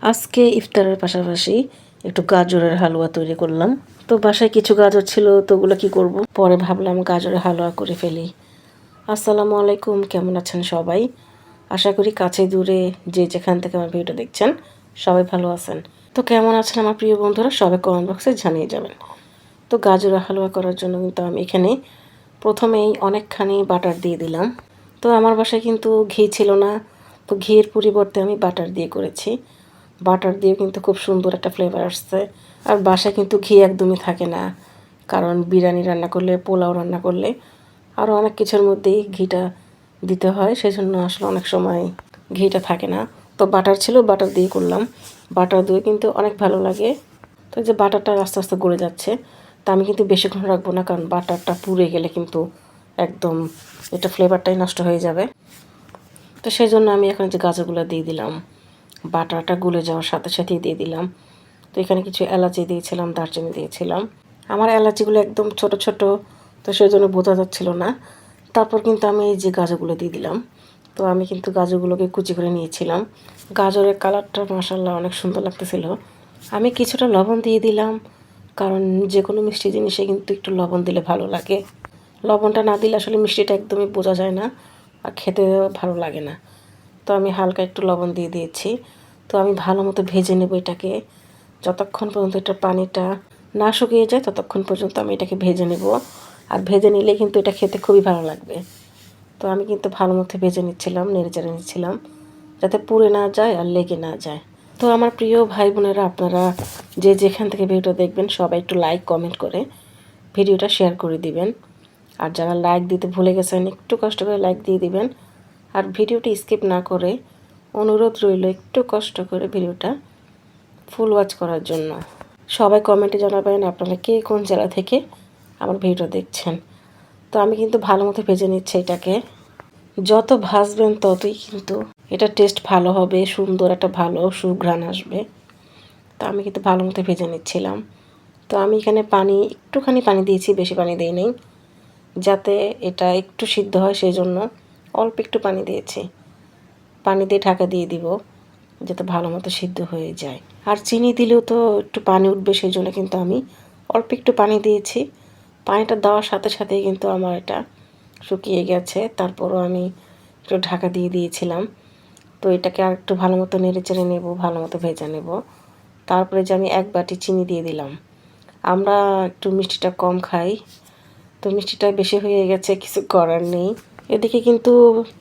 আজকে ইফতারের পাশাপাশি একটু গাজরের হালুয়া তৈরি করলাম। তো বাসায় কিছু গাজর ছিল, তো ওগুলো কি করব, পরে ভাবলাম গাজরের হালুয়া করে ফেলি। আসসালামু আলাইকুম, কেমন আছেন সবাই? আশা করি কাছে দূরে যে যেখান থেকে আমার ভিডিওটা দেখছেন সবাই ভালো আছেন। তো কেমন আছেন আমার প্রিয় বন্ধুরা, সবাই কমেন্ট বক্সে জানিয়ে যাবেন। তো গাজরের হালুয়া করার জন্য কিন্তু আমি এখানে প্রথমেই অনেকখানি বাটার দিয়ে দিলাম। তো আমার বাসায় কিন্তু ঘি ছিল না, তো ঘিয়ের পরিবর্তে আমি বাটার দিয়ে করেছি। বাটার দিয়ে কিন্তু খুব সুন্দর একটা ফ্লেভার আসছে। আর বাসায় কিন্তু ঘি একদমই থাকে না, কারণ বিরিয়ানি রান্না করলে, পোলাও রান্না করলে আরও অনেক কিছুর মধ্যেই ঘিটা দিতে হয়, সেজন্য আসলে অনেক সময় ঘিটা থাকে না। তো বাটার ছিল, বাটার দিয়ে করলাম। বাটার দিয়ে কিন্তু অনেক ভালো লাগে। তো যে বাটারটা আস্তে আস্তে গলে যাচ্ছে, তা আমি কিন্তু বেশিক্ষণ রাখবো না, কারণ বাটারটা পুড়ে গেলে কিন্তু একদম এটা ফ্লেভারটাই নষ্ট হয়ে যাবে। তো সেই জন্য আমি এখন যে গাজরগুলো দিয়ে দিলাম, বাটারটা গলে যাওয়ার সাথে সাথেই দিয়ে দিলাম। তো এখানে কিছু এলাচি দিয়েছিলাম, দারচিনি দিয়েছিলাম। আমার এলাচিগুলো একদম ছোট ছোট, তো সেই জন্য বোঝা যাচ্ছিল না। তারপর কিন্তু আমি এই যে গাজরগুলো দিয়ে দিলাম। তো আমি কিন্তু গাজরগুলোকে কুচি করে নিয়েছিলাম। গাজরের কালারটা মাশাআল্লাহ অনেক সুন্দর লাগতেছিল। আমি কিছুটা লবণ দিয়ে দিলাম, কারণ যে কোনো মিষ্টি জিনিসে কিন্তু একটু লবণ দিলে ভালো লাগে। লবণটা না দিলে আসলে মিষ্টিটা একদমই বোঝা যায় না, আর খেতে ভালো লাগে না। তো আমি হালকা একটু লবণ দিয়ে দিয়েছি। তো আমি ভালো মতো ভেজে নেব এটাকে। যতক্ষণ পর্যন্ত এটার পানিটা না শুকিয়ে যায় ততক্ষণ পর্যন্ত আমি এটাকে ভেজে নেব। আর ভেজে নিলে কিন্তু এটা খেতে খুবই ভালো লাগবে। তো আমি কিন্তু ভালো মতো ভেজে নিচ্ছিলাম, নেড়েচেড়ে নিচ্ছিলাম, যাতে পুড়ে না যায় আর লেগে না যায়। তো আমার প্রিয় ভাই বোনেরা, আপনারা যে যেখান থেকে ভিডিওটা দেখবেন সবাই একটু লাইক কমেন্ট করে ভিডিওটা শেয়ার করে দিবেন। আর যারা লাইক দিতে ভুলে গেছেন, একটু কষ্ট করে লাইক দিয়ে দিবেন। আর ভিডিওটি স্কিপ না করে, অনুরোধ রইল একটু কষ্ট করে ভিডিওটা ফুল ওয়াচ করার জন্য। সবাই কমেন্টে জানাবেন আপনারা কে কোন জেলা থেকে আমার ভিডিও দেখছেন। তো আমি কিন্তু ভালো মতো ভেজে নিচ্ছি এটাকে। যত ভাজবেন ততই কিন্তু এটা টেস্ট ভালো হবে, সুন্দর একটা ভালো সুঘ্রাণ আসবে। তো আমি কিন্তু ভালো মতো ভেজে নিচ্ছিলাম। তো আমি এখানে একটুখানি পানি দিয়েছি, বেশি পানি দিই নেই, যাতে এটা একটু সিদ্ধ হয়, সেই জন্য অল্প একটু পানি দিয়েছি। পানি দিয়ে ঢাকা দিয়ে দিব, যাতে ভালো মতো সিদ্ধ হয়ে যায়। আর চিনি দিলেও তো একটু পানি উঠবে, সেই জন্য কিন্তু আমি অল্প একটু পানি দিয়েছি। পানিটা দেওয়ার সাথে সাথেই কিন্তু আমার এটা শুকিয়ে গেছে। তারপরও আমি একটু ঢাকা দিয়ে দিয়েছিলাম। তো এটাকে আর একটু ভালো মতো নেড়ে চেড়ে নেব, ভালো মতো ভেজে নেব। তারপরে যে আমি 1 বাটি চিনি দিয়ে দিলাম। আমরা একটু মিষ্টিটা কম খাই, তো মিষ্টিটা বেশি হয়ে গেছে, কিছু করার নেই। এদিকে কিন্তু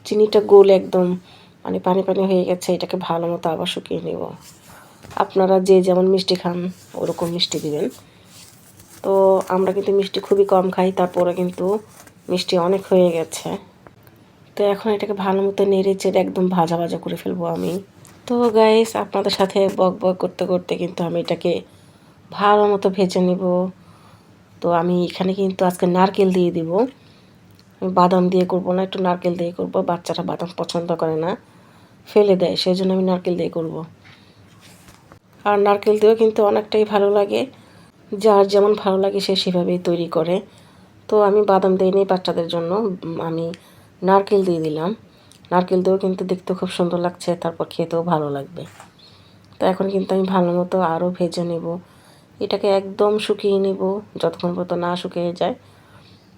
চিনিটা গলে একদম মানে পানি পানি হয়ে গেছে। এটাকে ভালো মতো আবার শুকিয়ে নেব। আপনারা যে যেমন মিষ্টি খান ওরকম মিষ্টি দিবেন। তো আমরা কিন্তু মিষ্টি খুবই কম খাই, তারপরে কিন্তু মিষ্টি অনেক হয়ে গেছে। তো এখন এটাকে ভালো মতো নেড়ে চেড়ে একদম ভাজা ভাজা করে ফেলবো আমি। তো গাইস, আপনাদের সাথে বক বক করতে করতে কিন্তু আমি এটাকে ভালো মতো ভেজে নিব। তো আমি এখানে কিন্তু আজকে নারকেল দিয়ে দিব। আমি বাদাম দিয়ে করব না, একটু নারকেল দিয়ে করব। বাচ্চারা বাদাম পছন্দ করে না, ফেলে দেয়, সেই জন্য আমি নারকেল দিয়ে করব। আর নারকেল দিয়েও কিন্তু অনেকটাই ভালো লাগে, যার যেমন ভালো লাগে সে সেভাবেই তৈরি করে। তো আমি বাদাম দিইনি বাচ্চাদের জন্য, আমি নারকেল দিয়ে দিলাম। নারকেল দিয়েও কিন্তু দেখতে খুব সুন্দর লাগছে, তারপর খেতেও ভালো লাগবে। তো এখন কিন্তু আমি ভালো মতো আরও ভেজে নেব। এটাকে একদম শুকিয়ে নেব, যতক্ষণ পর্যন্ত না শুকিয়ে যায়।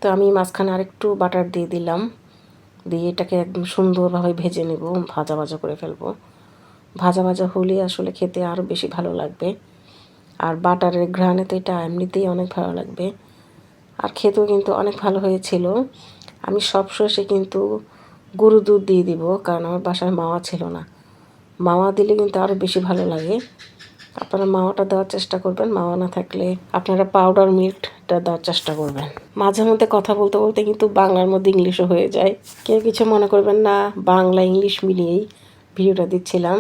তো আমি মাঝখানে আরেকটু বাটার দিয়ে দিলাম, দিয়ে এটাকে একদম সুন্দরভাবে ভেজে নেব, ভাজা ভাজা করে ফেলবো। ভাজা ভাজা হলে আসলে খেতে আরও বেশি ভালো লাগবে। আর বাটারের ঘ্রাণে তো এটা এমনিতেই অনেক ভালো লাগবে, আর খেতেও কিন্তু অনেক ভালো হয়েছিল। আমি সবশেষে কিন্তু গরুর দুধ দিয়ে দিব, কারণ আমার বাসায় মাওয়া ছিল না। মাওয়া দিলে কিন্তু আরও বেশি ভালো লাগে। আপনারা মাওয়াটা দেওয়ার চেষ্টা করবেন, মাওয়া না থাকলে আপনারা পাউডার মিল্কটা দেওয়ার চেষ্টা করবেন। মাঝে মধ্যে কথা বলতে বলতে কিন্তু বাংলার মধ্যে ইংলিশও হয়ে যায়, কেউ কিছু মনে করবেন না, বাংলা ইংলিশ মিলিয়েই ভিডিওটা দিচ্ছিলাম।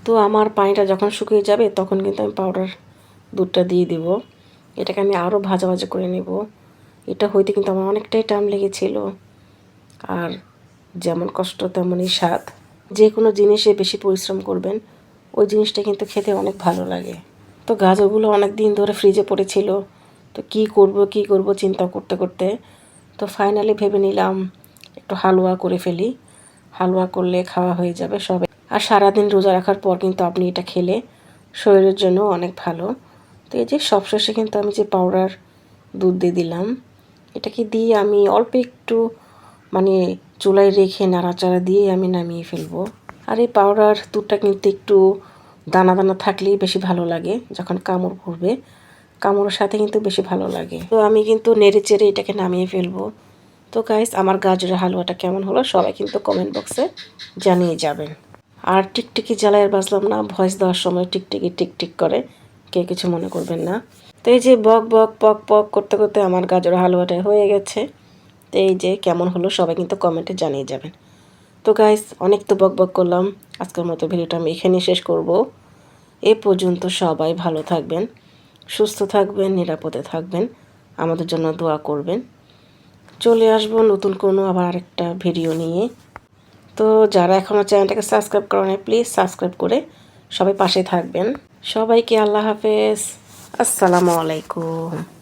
তো আমার পানিটা যখন শুকিয়ে যাবে তখন কিন্তু আমি পাউডার দুধটা দিয়ে দিব। এটাকে আমি আরও ভাজা ভাজা করে নেব। এটা হইতে কিন্তু আমার অনেকটাই টাইম লেগেছিল। আর যেমন কষ্ট তেমনই স্বাদ। যে কোনো জিনিসে বেশি পরিশ্রম করবেন, ওই জিনিসটা কিন্তু খেতে অনেক ভালো লাগে। তো গাজরগুলো অনেক দিন ধরে ফ্রিজে পড়েছিল, তো কি করব চিন্তা করতে করতে তো ফাইনালি ভেবে নিলাম একটু হালুয়া করে ফেলি। হালুয়া করলে খাওয়া হয়ে যাবে সবাই। আর সারাদিন রোজা রাখার পর কিন্তু আপনি এটা খেলে শরীরের জন্য অনেক ভালো। তো এই যে সবশেষে কিন্তু আমি যে পাউডার দুধ দিয়ে দিলাম, এটাকে দিয়ে আমি অল্প একটু মানে চুলায় রেখে নাড়াচাড়া দিয়ে আমি নামিয়ে ফেলবো। আর এই পাউডার দুধটা কিন্তু একটু দানা দানা থাকলেই বেশি ভালো লাগে, যখন কামড় পড়বে কামড়ের সাথে কিন্তু বেশি ভালো লাগে। তো আমি কিন্তু নেড়ে চেড়ে এটাকে নামিয়ে ফেলবো। তো গাইস, আমার গাজরের হালুয়াটা কেমন হলো সবাই কিন্তু কমেন্ট বক্সে জানিয়ে যাবেন। আর টিকটিকি জ্বালায় বাজলাম না, ভয়েস দেওয়ার সময় টিকটিকি টিকটিক করে, কেউ কিছু মনে করবেন না। তো এই যে বক বক পক পক করতে করতে আমার গাজরের হালুয়াটা হয়ে গেছে। তো এই যে কেমন হলো সবাই কিন্তু কমেন্টে জানিয়ে যাবেন। তো গাইস, অনেক তো বক বক করলাম, আজকের মতো ভিডিওটা আমি এখানেই শেষ করব। এ পর্যন্ত সবাই ভালো থাকবেন, সুস্থ থাকবেন, নিরাপদে থাকবেন, আমাদের জন্য দোয়া করবেন। চলে আসবো নতুন কোনো আবার আরেকটা ভিডিও নিয়ে। তো যারা এখনও চ্যানেলটাকে সাবস্ক্রাইব করেন প্লিজ সাবস্ক্রাইব করে সবাই পাশে থাকবেন। সবাইকে আল্লাহ হাফেজ, আসসালামু আলাইকুম।